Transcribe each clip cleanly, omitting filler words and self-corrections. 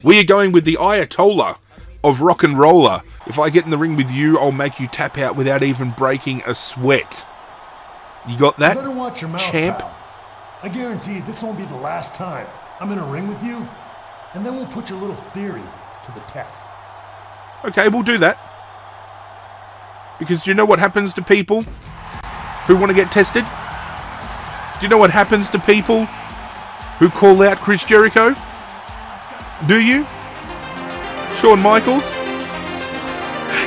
We are going with the Ayotollah of rock and roller. If I get in the ring with you, I'll make you tap out without even breaking a sweat. You got that, You better watch your mouth, champ? pal. I guarantee this won't be the last time I'm in a ring with you, and then we'll put your little theory to the test. Okay, we'll do that. Because do you know what happens to people who want to get tested? Do you know what happens to people who call out Chris Jericho? Do you? Shawn Michaels?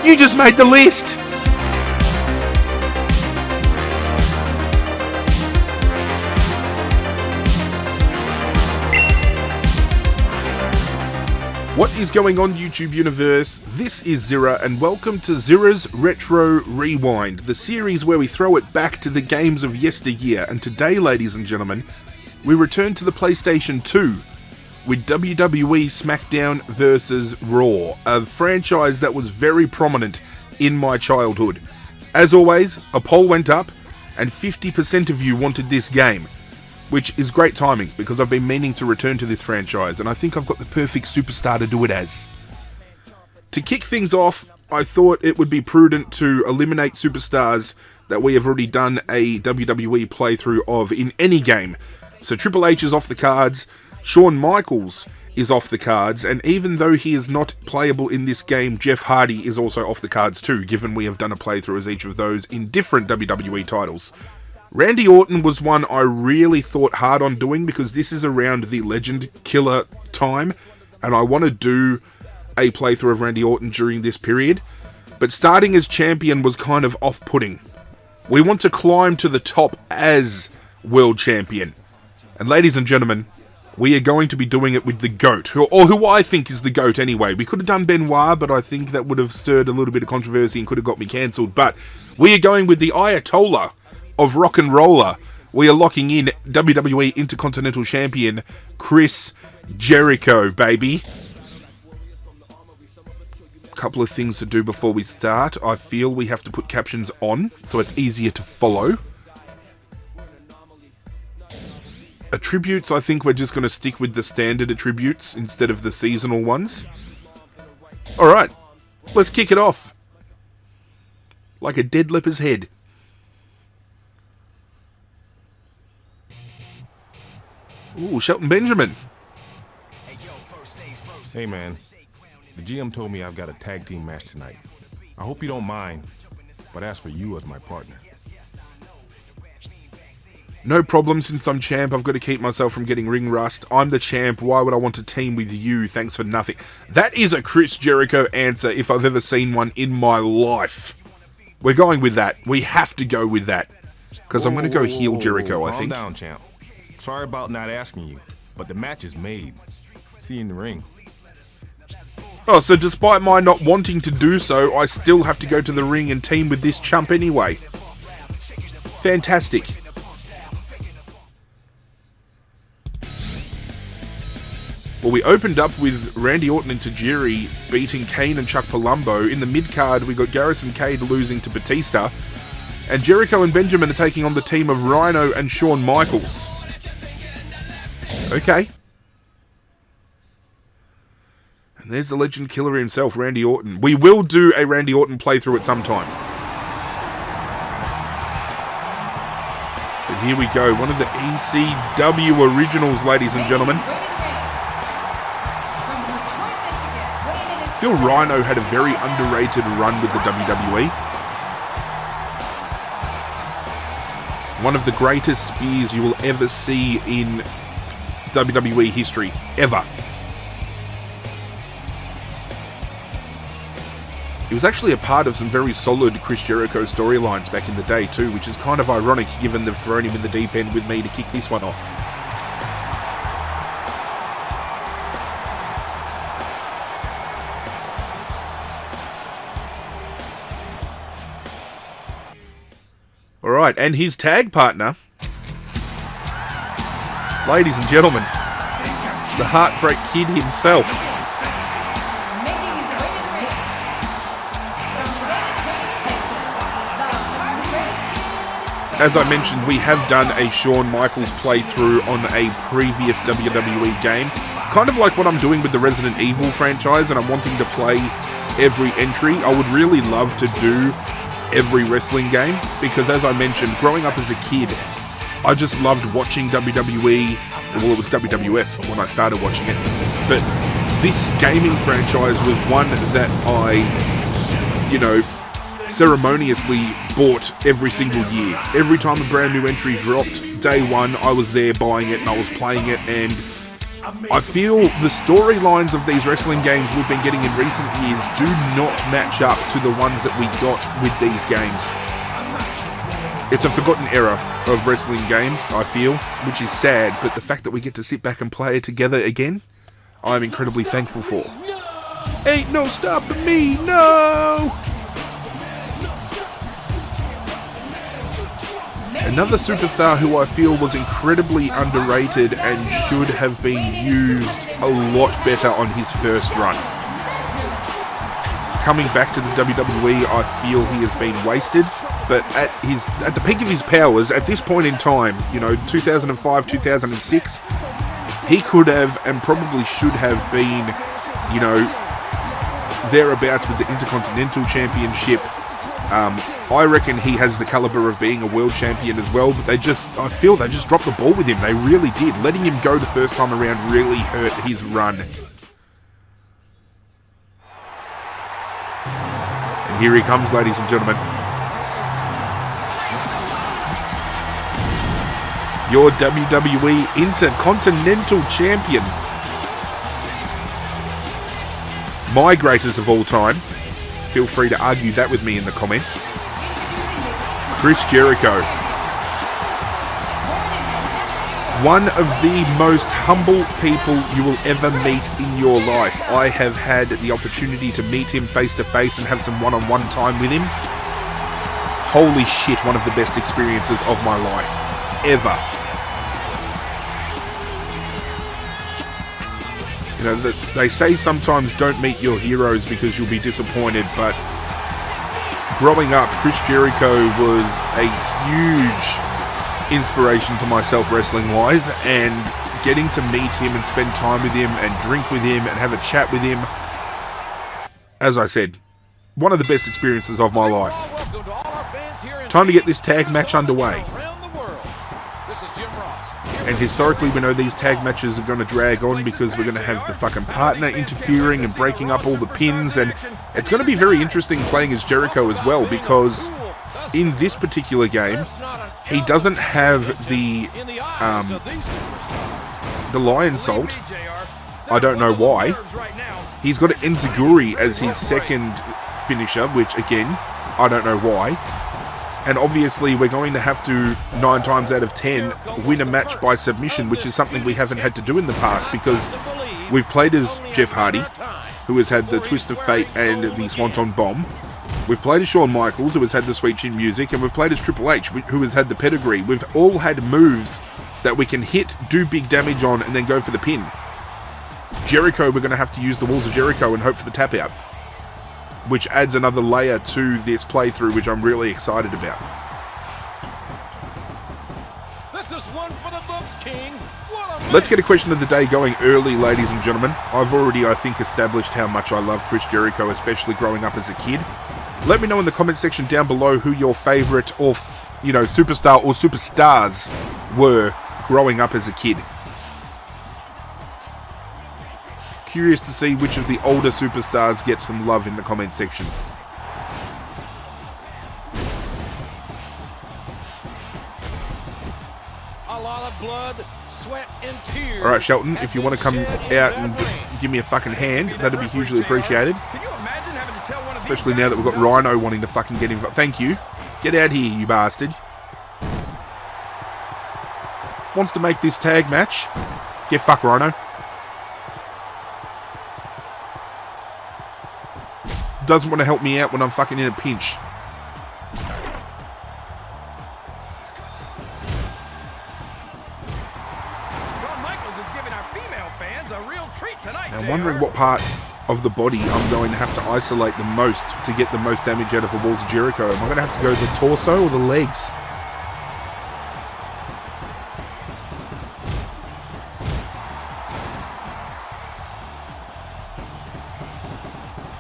You just made the list! What is going on, YouTube universe? This is Zirra, and welcome to Zirra's Retro Rewind, the series where we throw it back to the games of yesteryear. And today, ladies and gentlemen, we return to the PlayStation 2 with WWE SmackDown vs. Raw, a franchise that was very prominent in my childhood. As always, a poll went up, and 50% of you wanted this game, which is great timing, because I've been meaning to return to this franchise, and I think I've got the perfect superstar to do it as. To kick things off, I thought it would be prudent to eliminate superstars that we have already done a WWE playthrough of in any game. So Triple H is off the cards, Shawn Michaels is off the cards, and even though he is not playable in this game, Jeff Hardy is also off the cards too, given we have done a playthrough as each of those in different WWE titles. Randy Orton was one I really thought hard on doing, because this is around the Legend Killer time, and I want to do a playthrough of Randy Orton during this period, but starting as champion was kind of off-putting. We want to climb to the top as world champion, and ladies and gentlemen, we are going to be doing it with the GOAT, or who I think is the GOAT anyway. We could have done Benoit, but I think that would have stirred a little bit of controversy and could have got me cancelled, but we are going with the Ayatollah of rock and roller. We are locking in WWE Intercontinental Champion Chris Jericho, baby. Couple of things to do before we start. I feel we have to put captions on so it's easier to follow. Attributes, I think we're just going to stick with the standard attributes instead of the seasonal ones. Alright, let's kick it off. Like a dead leper's head. Ooh, Shelton Benjamin. Hey man, the GM told me I've got a tag team match tonight. I hope you don't mind, but ask for you as my partner. No problem, since I'm champ, I've got to keep myself from getting ring rust. I'm the champ, why would I want to team with you? Thanks for nothing. That is a Chris Jericho answer if I've ever seen one in my life. We're going with that. We have to go with that. Because I'm going to go heel Jericho, I think. Calm down, champ. Sorry about not asking you, but the match is made. See you in the ring. Oh, so despite my not wanting to do so, I still have to go to the ring and team with this chump anyway. Fantastic. Well, we opened up with Randy Orton and Tajiri beating Kane and Chuck Palumbo. In the mid-card, we got Garrison Cade losing to Batista. And Jericho and Benjamin are taking on the team of Rhino and Shawn Michaels. Okay. And there's the legend killer himself, Randy Orton. We will do a Randy Orton playthrough at some time. But here we go. One of the ECW originals, ladies and gentlemen. I feel Rhino had a very underrated run with the WWE. One of the greatest spears you will ever see in WWE history, ever. He was actually a part of some very solid Chris Jericho storylines back in the day too, which is kind of ironic given they've thrown him in the deep end with me to kick this one off. Alright, and his tag partner, ladies and gentlemen, the Heartbreak Kid himself. As I mentioned, we have done a Shawn Michaels playthrough on a previous WWE game. kind of like what I'm doing with the Resident Evil franchise, and I'm wanting to play every entry. I would really love to do every wrestling game, because as I mentioned, growing up as a kid, I just loved watching WWE. Well, it was WWF when I started watching it, but this gaming franchise was one that I, ceremoniously bought every single year. Every time a brand new entry dropped, day one, I was there buying it and I was playing it, and I feel the storylines of these wrestling games we've been getting in recent years do not match up to the ones that we got with these games. It's a forgotten era of wrestling games, I feel, which is sad, but the fact that we get to sit back and play it together again, I'm incredibly thankful for. Ain't no stopping me, no! Another superstar who I feel was incredibly underrated and should have been used a lot better on his first run. Coming back to the WWE, I feel he has been wasted, but at the peak of his powers, at this point in time, 2005, 2006, he could have and probably should have been, thereabouts with the Intercontinental Championship. I reckon he has the caliber of being a world champion as well, but I feel they just dropped the ball with him. They really did. Letting him go the first time around really hurt his run. And here he comes, ladies and gentlemen. Your WWE Intercontinental Champion. My greatest of all time. Feel free to argue that with me in the comments. Chris Jericho. One of the most humble people you will ever meet in your life. I have had the opportunity to meet him face to face and have some one-on-one time with him. Holy shit, one of the best experiences of my life. Ever. They say sometimes don't meet your heroes because you'll be disappointed, but growing up, Chris Jericho was a huge inspiration to myself wrestling-wise, and getting to meet him and spend time with him and drink with him and have a chat with him, as I said, one of the best experiences of my life. Time to get this tag match underway. And historically, we know these tag matches are going to drag on because we're going to have the fucking partner interfering and breaking up all the pins, and it's going to be very interesting playing as Jericho as well, because in this particular game, he doesn't have the Lion Salt. I don't know why. He's got an Enziguri as his second finisher, which again, I don't know why. And obviously we're going to have to, 9 times out of 10, win a match by submission, which is something we haven't had to do in the past, because we've played as Jeff Hardy, who has had the Twist of Fate and the Swanton Bomb. We've played as Shawn Michaels, who has had the Sweet Chin Music, and we've played as Triple H, who has had the Pedigree. We've all had moves that we can hit, do big damage on, and then go for the pin. Jericho, we're going to have to use the Walls of Jericho and hope for the tap out, which adds another layer to this playthrough, which I'm really excited about. This is one for the books, King. Let's get a question of the day going early, ladies and gentlemen. I've already, I think, established how much I love Chris Jericho, especially growing up as a kid. Let me know in the comment section down below who your favourite or, superstar or superstars were growing up as a kid. Curious to see which of the older superstars get some love in the comment section. A lot of blood, sweat, and tears. Alright, Shelton, if you want to come out and give me a fucking hand, that'd be hugely appreciated. Can you imagine having to tell one of these Especially now that we've got Rhino wanting to fucking get involved. Thank you. Get out here, you bastard. Wants to make this tag match. Get fucked, Rhino. Doesn't want to help me out when I'm fucking in a pinch. Shawn Michaels is giving our female fans a real treat tonight. Now, I'm wondering what part of the body I'm going to have to isolate the most to get the most damage out of the Walls of Jericho. Am I going to have to go the torso or the legs?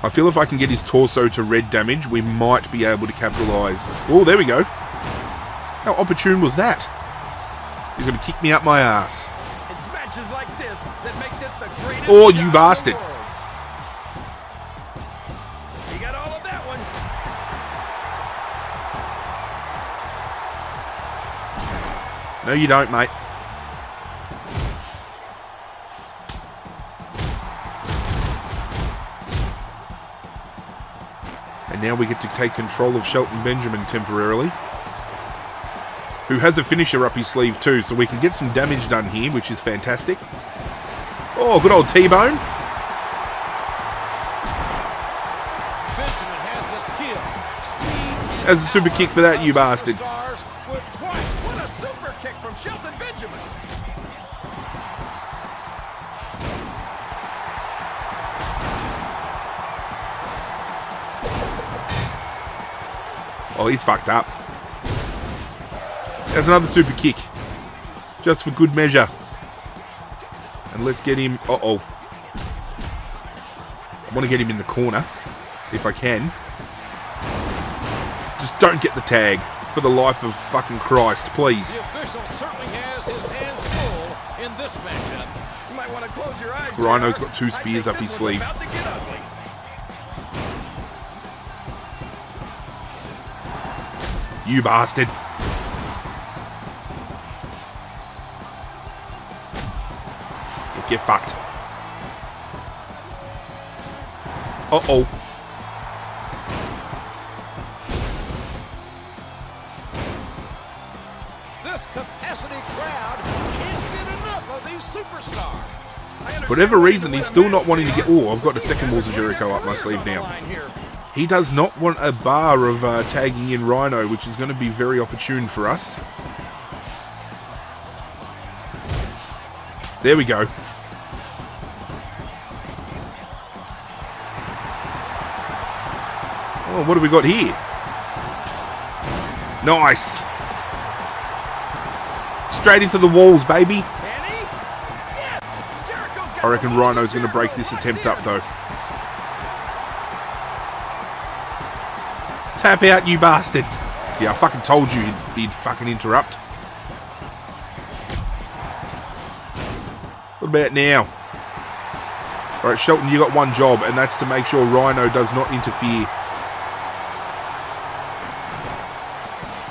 I feel if I can get his torso to red damage, we might be able to capitalise. Oh, there we go. How opportune was that? He's going to kick me up my ass. It's matches like this that make this the greatest. Oh, you bastard. You got all of that one. No, you don't, mate. And now we get to take control of Shelton Benjamin temporarily, who has a finisher up his sleeve too, so we can get some damage done here, which is fantastic. Oh, good old T-Bone. Benjamin has the skill, speed, As a super kick for that, you bastard. What a super kick from Shelton Benjamin. Oh, he's fucked up. There's another super kick. Just for good measure. And let's get him... Uh-oh. I want to get him in the corner, if I can. Just don't get the tag. For the life of fucking Christ, please. The official certainly has his hands full in this matchup. You might want to close your eyes. Rhino's JR. got 2 spears I up think his this one's sleeve. about to get ugly. You bastard. Get fucked. Uh-oh. This capacity crowd can't get enough of these superstars. For whatever reason, he's still not wanting to get... Oh, I've got a second Walls of Jericho up my sleeve now. He does not want a bar of tagging in Rhino, which is going to be very opportune for us. There we go. Oh, what do we got here? Nice. Straight into the walls, baby. I reckon Rhino's going to break this attempt up, though. Tap out, you bastard. Yeah, I fucking told you he'd fucking interrupt. What about now? Alright, Shelton, you got one job, and that's to make sure Rhino does not interfere.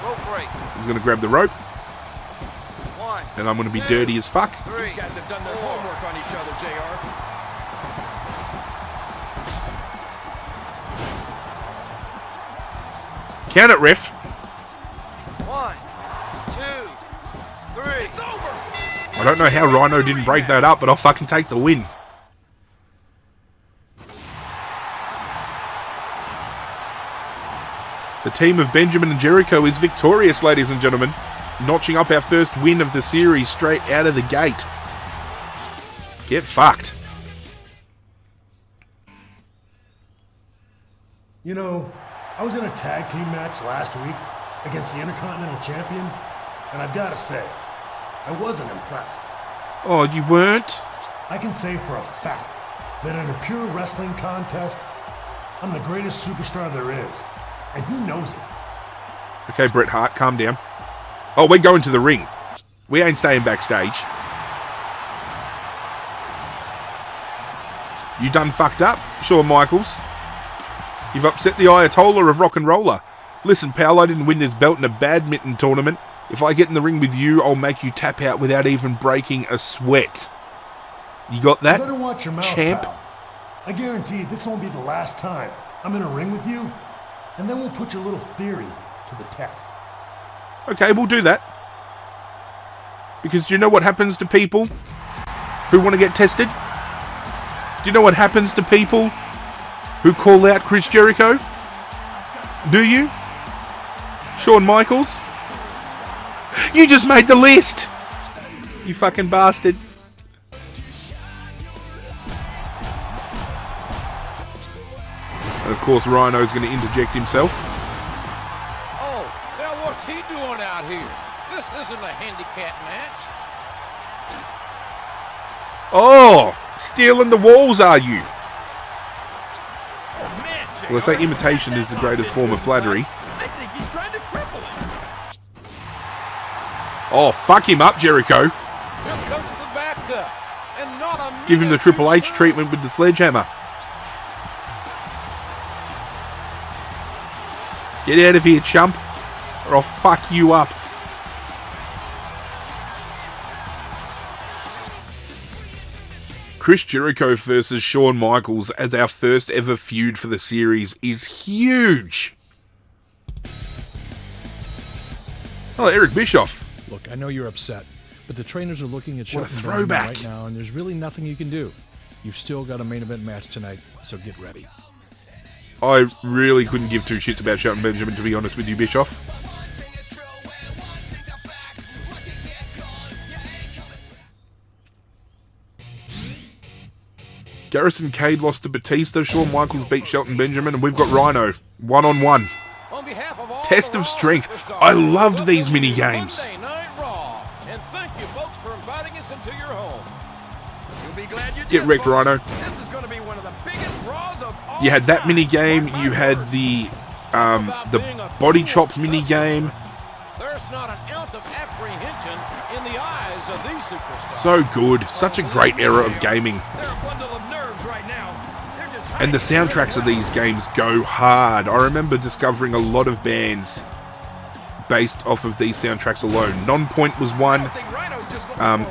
Rope break. He's going to grab the rope, 1, and I'm going to be dirty as fuck. 3, These guys have done their homework on each other, JR. Count it, ref. 1, 2, 3. It's over. I don't know how Rhino didn't break that up, but I'll fucking take the win. The team of Benjamin and Jericho is victorious, ladies and gentlemen. Notching up our first win of the series straight out of the gate. Get fucked. You know, I was in a tag team match last week against the Intercontinental Champion, and I've got to say, I wasn't impressed. Oh, you weren't? I can say for a fact that in a pure wrestling contest, I'm the greatest superstar there is, and he knows it. Okay, Bret Hart, calm down. Oh, we're going to the ring. We ain't staying backstage. You done fucked up, Shawn Michaels. You've upset the Ayatollah of rock and roller. Listen, pal, I didn't win this belt in a badminton tournament. If I get in the ring with you, I'll make you tap out without even breaking a sweat. You got that, You better watch your mouth, champ? pal. I guarantee this won't be the last time I'm in a ring with you, and then we'll put your little theory to the test. Okay, we'll do that. Because do you know what happens to people who want to get tested? Do you know what happens to people who call out Chris Jericho? Do you? Shawn Michaels? You just made the list! You fucking bastard. And of course Rhino's going to interject himself. Oh, now what's he doing out here? This isn't a handicap match. Oh! Stealing the walls, are you? Well, I say imitation is the greatest form of flattery. I think he's trying to cripple him. Oh, fuck him up, Jericho. Here comes the backup. And not a Give him the minute Triple too H soon. treatment with the sledgehammer. Get out of here, chump, or I'll fuck you up. Chris Jericho versus Shawn Michaels as our first ever feud for the series is huge. Oh, Eric Bischoff. Look, I know you're upset, but the trainers are looking at What a Shelton throwback. right now, and there's really nothing you can do. You've still got a main event match tonight, so get ready. I really couldn't give two shits about Shelton Benjamin, to be honest with you, Bischoff. Garrison Cade lost to Batista, Shawn Michaels beat Shelton Benjamin, and we've got Rhino, one-on-one. On behalf of all Test the of Raw strength. superstars, I loved these welcome mini to games. Monday Night Raw. And thank you, folks, for inviting us into your home. You'll be glad you did, Get wrecked, folks. Rhino. This is going to be one of the biggest Raws of all You had that time. mini game, Mark my you had words. the body chop mini game. There's not an ounce of apprehension in the eyes of these superstars. So good. Such a great era of gaming. They're a bundle of nerves right now. They're just And the soundtracks of these games go hard. I remember discovering a lot of bands based off of these soundtracks alone. Nonpoint was one.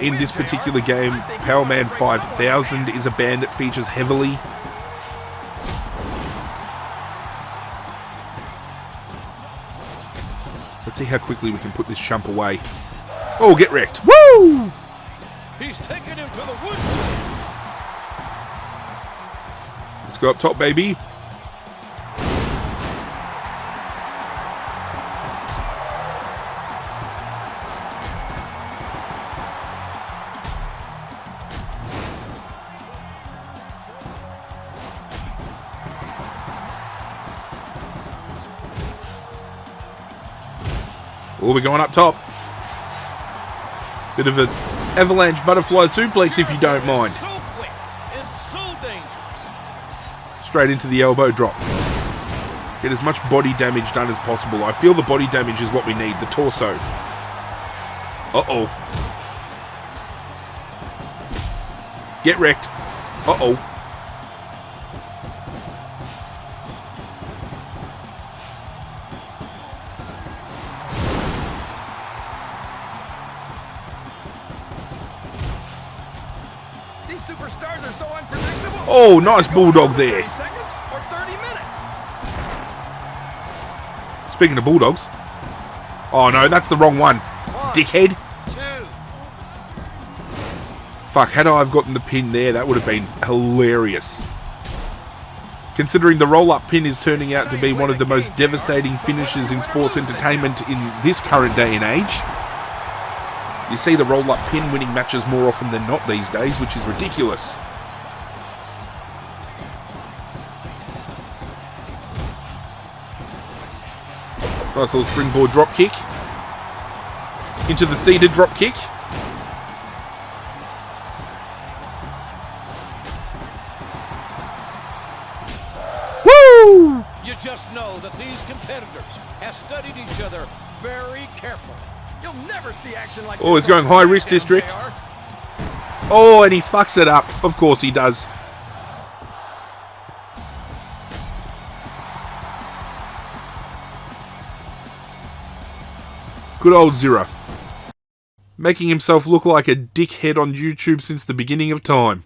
In this particular game, Powerman 5000 is a band that features heavily. Let's see how quickly we can put this chump away. Oh, get wrecked. Woo! He's taking him to the woodshed. Let's go up top, baby. Oh, we're going up top. Bit of an avalanche butterfly suplex, if you don't mind. So quick and so dangerous. Straight into the elbow drop. Get as much body damage done as possible. I feel the body damage is what we need, the torso. Uh-oh. Get wrecked. Uh-oh. These superstars are so unpredictable. Oh, nice bulldog there. 30 seconds or 30 minutes. Speaking of bulldogs. Oh no, that's the wrong one. Dickhead. 2. Fuck, had I have gotten the pin there, that would have been hilarious. Considering the roll-up pin is turning out to be one of the most devastating finishes in sports entertainment in this current day and age. You see the roll-up pin winning matches more often than not these days, which is ridiculous. Nice little springboard drop kick. Into the seated drop kick. Woo! You just know that these competitors have studied each other very carefully. You'll never see action like Oh, this he's going on high risk SmackDown, district. JR. Oh, and he fucks it up. Of course he does. Good old Zirra. Making himself look like a dickhead on YouTube since the beginning of time.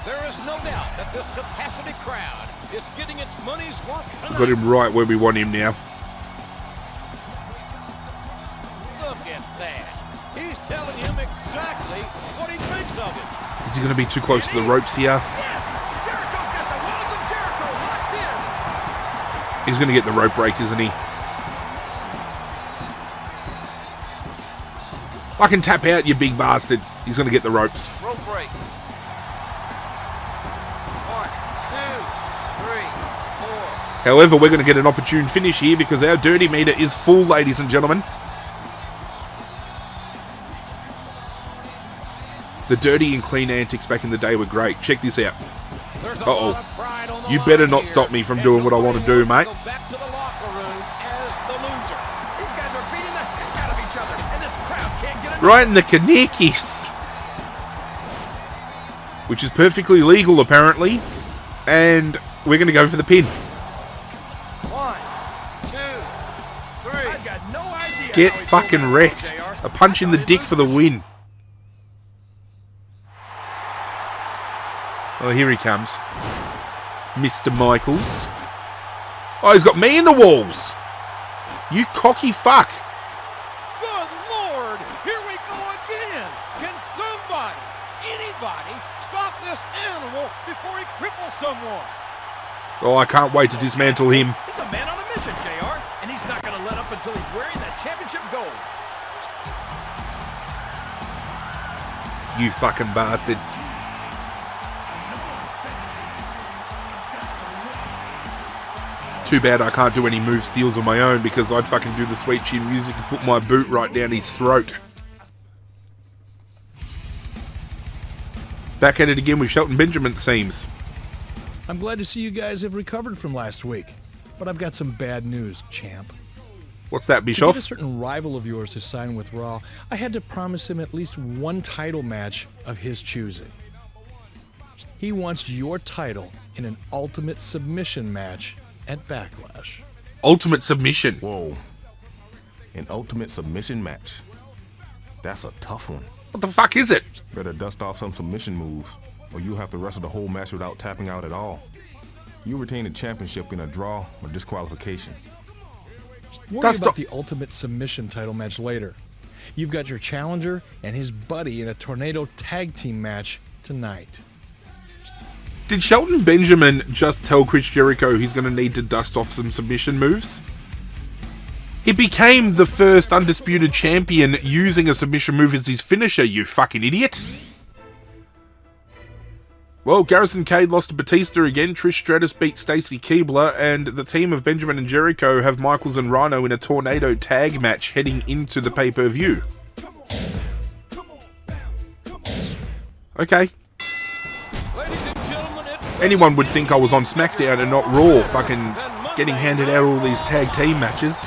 There is no doubt that this capacity crowd is getting its money's worth tonight. Got him right where we want him now. Look at that. He's telling him exactly what he thinks of him. Is he going to be too close to the ropes here? Yes, Jericho's got the walls of Jericho locked in. He's going to get the rope break, isn't he? I can tap out, you big bastard. He's going to get the ropes. Rope break. 1, 2, 3, 4. However, we're going to get an opportune finish here because our dirty meter is full, ladies and gentlemen. The dirty and clean antics back in the day were great. Check this out. Uh-oh. You better not stop me from doing what I want to do, mate. Right in the Kanekis. Which is perfectly legal, apparently. And we're going to go for the pin. 1, 2, 3. I've got no idea. Get fucking wrecked. A punch in the dick for the win. Oh, here he comes. Mr. Michaels. Oh, he's got me in the walls. You cocky fuck. Good Lord, here we go again. Can somebody, anybody, stop this animal before he cripples someone? Oh, I can't wait to dismantle him. He's a man on a mission, JR, and he's not going to let up until he's wearing that championship gold. You fucking bastard. Too bad I can't do any move steals on my own, because I'd fucking do the sweet chin music and put my boot right down his throat. Back at it again with Shelton Benjamin, it seems. I'm glad to see you guys have recovered from last week. But I've got some bad news, champ. What's that, To Bischoff? get a certain rival of yours to sign with Raw, I had to promise him at least one title match of his choosing. He wants your title in an ultimate submission match at Backlash. Ultimate submission. Whoa. An ultimate submission match. That's a tough one. What the fuck is it? Better dust off some submission moves, or you'll have to wrestle the whole match without tapping out at all. You retain the championship in a draw or disqualification. Worry about the ultimate submission title match later. You've got your challenger and his buddy in a tornado tag team match tonight. Did Shelton Benjamin just tell Chris Jericho he's going to need to dust off some submission moves? He became the first undisputed champion using a submission move as his finisher, you fucking idiot. Well, Garrison Cade lost to Batista again, Trish Stratus beat Stacy Keibler, and the team of Benjamin and Jericho have Michaels and Rhino in a tornado tag match heading into the pay-per-view. Okay. Anyone would think I was on SmackDown and not Raw, fucking getting handed out all these tag team matches.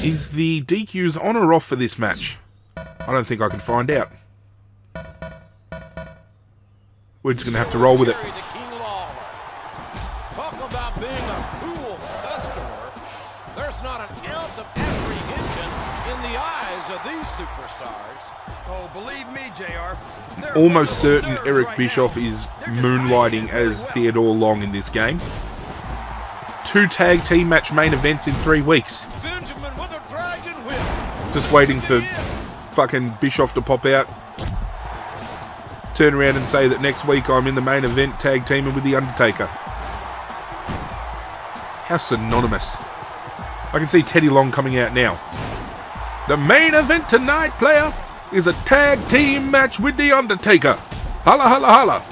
Is the DQs on or off for this match? I don't think I can find out. We're just going to have to roll with it. Talk about being a cool customer. There's not an ounce of apprehension in the eyes of these superstars. Oh, believe me, JR. Almost certain Eric Bischoff is moonlighting as Theodore Long in this game. 2 tag team match main events in 3 weeks. Benjamin with a dragon whip. Just waiting for fucking Bischoff to pop out. Turn around and say that next week I'm in the main event tag teaming with The Undertaker. How synonymous. I can see Teddy Long coming out now. The main event tonight, player, is a tag team match with The Undertaker. Holla, holla, holla.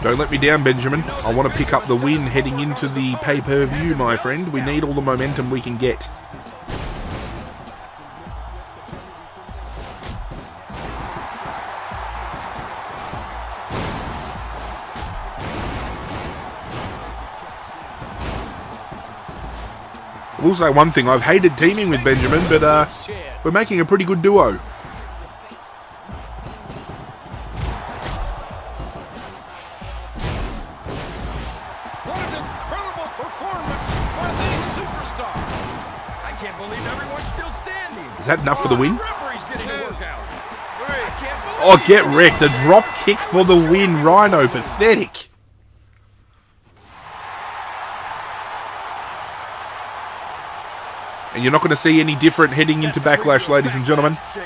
Don't let me down, Benjamin. I want to pick up the win heading into the pay-per-view, my friend. We need all the momentum we can get. I will say one thing, I've hated teaming with Benjamin, but we're making a pretty good duo. What an incredible performance by these superstars. I can't believe everyone's still standing. Is that enough for the win? The referee's getting a workout. I can't believe Oh, get wrecked. A drop kick for the win, Rhino. Pathetic. And you're not going to see any different heading into Backlash, ladies and gentlemen. JR,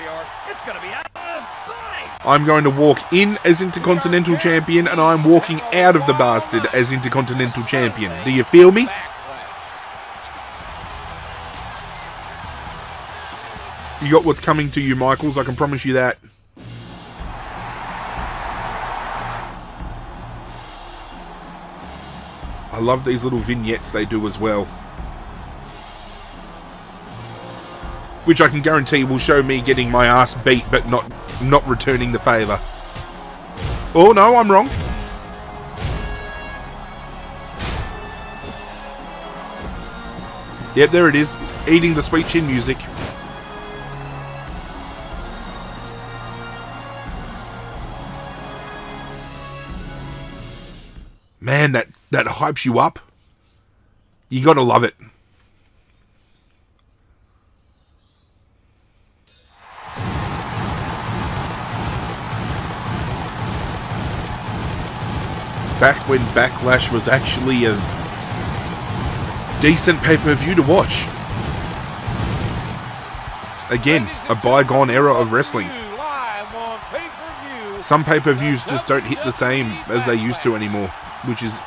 it's gonna be out of sight. I'm going to walk in as Intercontinental Champion, and I'm walking out of the bastard as Intercontinental Champion. Do you feel me? You got what's coming to you, Michaels. I can promise you that. I love these little vignettes they do as well. Which I can guarantee will show me getting my ass beat, but not returning the favour. Oh no, I'm wrong. Yep, there it is. Eating the sweet chin music. Man, that hypes you up. You gotta love it. Back when Backlash was actually a decent pay-per-view to watch. Again, a bygone era of wrestling. Some pay-per-views just don't hit the same as they used to anymore, which is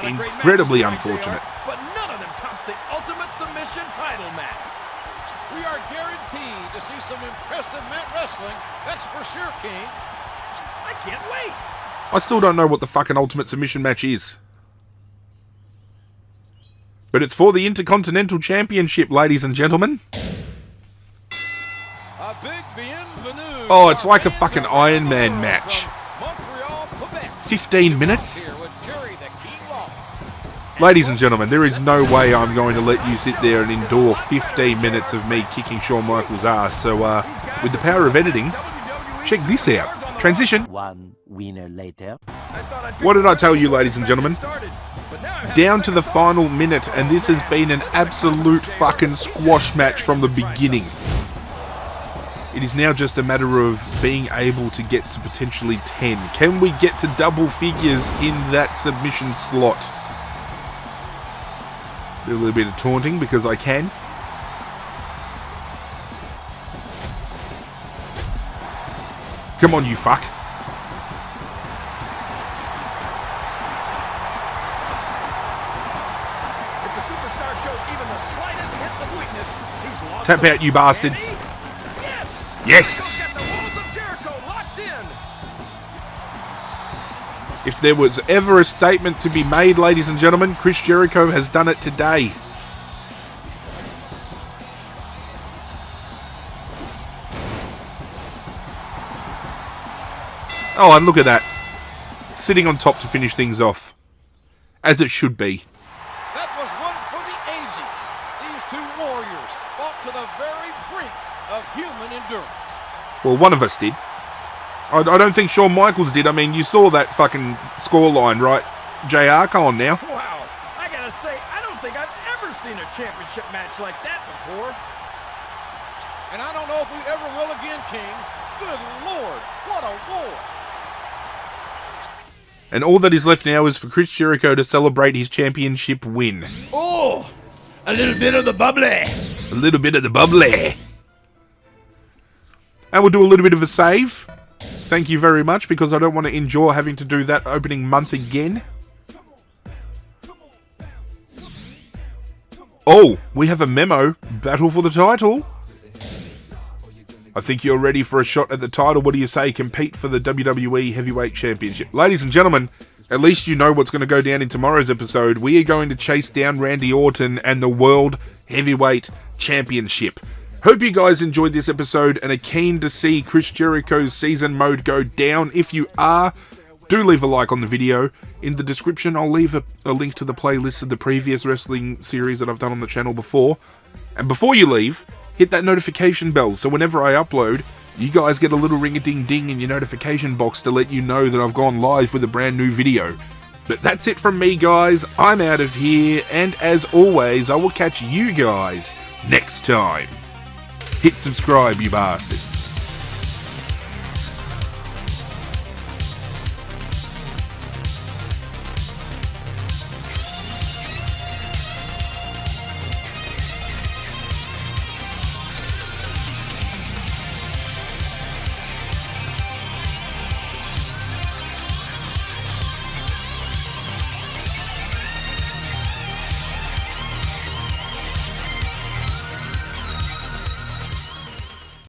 incredibly unfortunate. But none of them tops the Ultimate Submission title match. We are guaranteed to see some impressive mat wrestling. That's for sure, King. I can't wait. I still don't know what the fucking Ultimate Submission match is. But it's for the Intercontinental Championship, ladies and gentlemen. A big bienvenue. Oh, it's like a fucking Iron Man match. 15 minutes? Ladies and gentlemen, there is no way I'm going to let you sit there and endure 15 minutes of me kicking Shawn Michaels' ass. So, with the power of editing, check this out. Transition. One winner later. What did I tell you, ladies and gentlemen? Down to the final minute, and this has been an absolute fucking squash match from the beginning. It is now just a matter of being able to get to potentially 10. Can we get to double figures in that submission slot? Do a little bit of taunting because I can. Come on, you fuck. If the superstar shows even the slightest hint of weakness, he's lost. Tap out, you bastard. Yes. Yes! Get the walls of Jericho locked in. If there was ever a statement to be made, ladies and gentlemen, Chris Jericho has done it today. Oh, and look at that. Sitting on top to finish things off. As it should be. That was one for the ages. These two warriors fought to the very brink of human endurance. Well, one of us did. I don't think Shawn Michaels did. I mean, you saw that fucking scoreline, right? JR, come on now. Wow. I gotta say, I don't think I've ever seen a championship match like that before. And I don't know if we ever will again, King. Good Lord, what a war. And all that is left now is for Chris Jericho to celebrate his championship win. Oh, a little bit of the bubbly. A little bit of the bubbly. And we'll do a little bit of a save. Thank you very much, because I don't want to endure having to do that opening month again. Oh, we have a memo. Battle for the title. I think you're ready for a shot at the title. What do you say? Compete for the WWE Heavyweight Championship. Ladies and gentlemen, at least you know what's going to go down in tomorrow's episode. We are going to chase down Randy Orton and the World Heavyweight Championship. Hope you guys enjoyed this episode and are keen to see Chris Jericho's season mode go down. If you are, do leave a like on the video. In the description, I'll leave a link to the playlist of the previous wrestling series that I've done on the channel before. And before you leave, hit that notification bell so whenever I upload, you guys get a little ring-a-ding-ding in your notification box to let you know that I've gone live with a brand new video. But that's it from me, guys. I'm out of here, and as always, I will catch you guys next time. Hit subscribe, you bastard.